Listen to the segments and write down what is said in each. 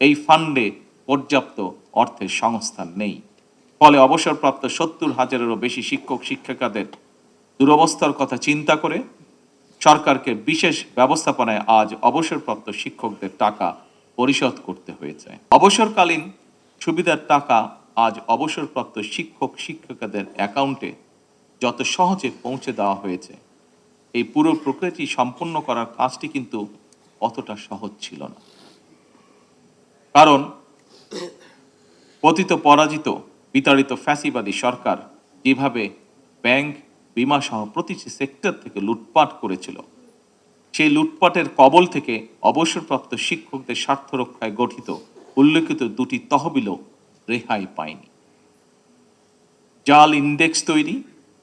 এই ফান্ডে পর্যাপ্ত অর্থের সংস্থান নেই। ফলে অবসরপ্রাপ্ত ৭০,০০০-এরও বেশি শিক্ষক শিক্ষিকাদের দুরবস্থার কথা চিন্তা করে সরকারকে বিশেষ ব্যবস্থাপনায় আজ অবসরপ্রাপ্ত শিক্ষকদের টাকা পরিশোধ করতে হয়েছে। অবসরকালীন সুবিধার টাকা আজ অবসরপ্রাপ্ত শিক্ষক শিক্ষিকাদের অ্যাকাউন্টে যত সহজে পৌঁছে দেওয়া হয়েছে, এই পুরো প্রক্রিয়াটি সম্পন্ন করার কাজটি কিন্তু অতটা সহজ ছিল না। কারণ পতিত পরাজিত বিতাড়িত ফ্যাসিবাদী সরকার যেভাবে ব্যাংক, বিমা সহ প্রতিটি সেক্টর থেকে লুটপাট করেছিল, সেই লুটপাটের কবল থেকে অবসরপ্রাপ্ত শিক্ষকদের স্বার্থ রক্ষায় গঠিত উল্লেখিত দুটি তহবিলও রেহাই পায়নি। জাল ইন্ডেক্স তৈরি,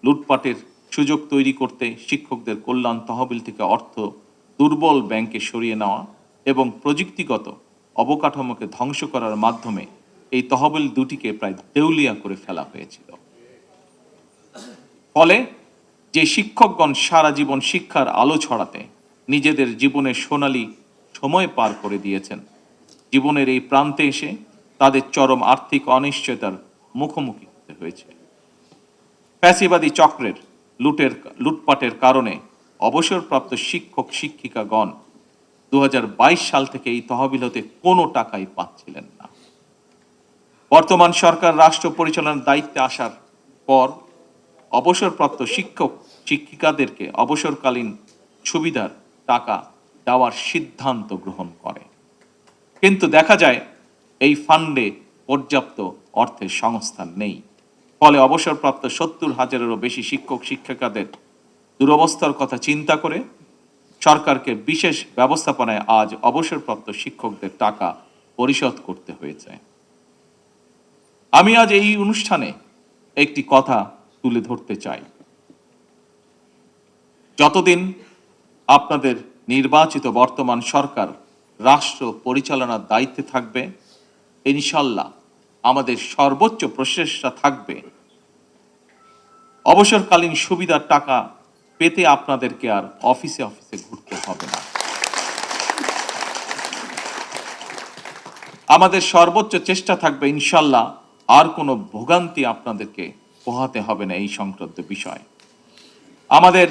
লুটপাটের সুযোগ তৈরি করতে শিক্ষকদের কল্যাণ তহবিল থেকে অর্থ দুর্বল ব্যাংকে সরিয়ে নেওয়া এবং প্রযুক্তিগত অবকাঠামোকে ধ্বংস করার মাধ্যমে এই তহবিল দুটিকে প্রায় দেউলিয়া করে ফেলা হয়েছিল। ফলে যে শিক্ষকগণ সারা জীবন শিক্ষার আলো ছড়াতে নিজেদের জীবনের সোনালী সময় পার করে দিয়েছেন, জীবনের এই প্রান্তে এসে তাদের চরম আর্থিক অনিশ্চয়তার মুখোমুখি হতে হয়েছে। ফ্যাসিবাদী চক্রের লুটপাটের কারণে অবসরপ্রাপ্ত শিক্ষক শিক্ষিকাগণ 2022 সাল থেকে এই তহবিল হতে কোনো টাকাই পাচ্ছিলেন না। বর্তমান সরকার রাষ্ট্র পরিচালনার দায়িত্বে আসার পর অবসরপ্রাপ্ত শিক্ষক শিক্ষিকাদেরকে অবসরকালীন সুবিধার টাকা দেওয়ার সিদ্ধান্ত গ্রহণ করে, কিন্তু দেখা যায় এই ফান্ডে পর্যাপ্ত অর্থের সংস্থান নেই। ফলে অবসরপ্রাপ্ত ৭০,০০০-এরও বেশি শিক্ষক শিক্ষিকাদের দুরবস্থার কথা চিন্তা করে সরকারকে বিশেষ ব্যবস্থাপনায় আজ অবসরপ্রাপ্ত শিক্ষকদের টাকা পরিশোধ করতে হয়েছে। আমি আজ এই অনুষ্ঠানে একটি কথা তুলে ধরতে চাই। যতদিন আপনাদের নির্বাচিত বর্তমান সরকার রাষ্ট্র পরিচালনার দায়িত্বে থাকবে, ইনশাল্লাহ আমাদের সর্বোচ্চ প্রচেষ্টা থাকবে অবসরকালীন সুবিধার টাকা পেতে আপনাদেরকে আর অফিসে অফিসে ঘুরতে হবে না। আমাদের সর্বোচ্চ চেষ্টা থাকবে ইনশাল্লাহ আর কোনো ভোগান্তি আপনাদেরকে পোহাতে হবে না। এই সংক্রান্ত বিষয় আমাদের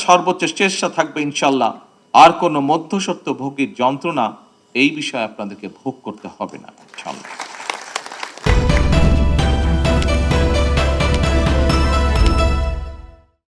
সর্বোচ্চ চেষ্টা থাকবে ইনশাল্লাহ আর কোনো মধ্যস্বত্ব ভোগীর যন্ত্রণা এই বিষয়ে আপনাদেরকে ভোগ করতে হবে না ইনশাল্লাহ।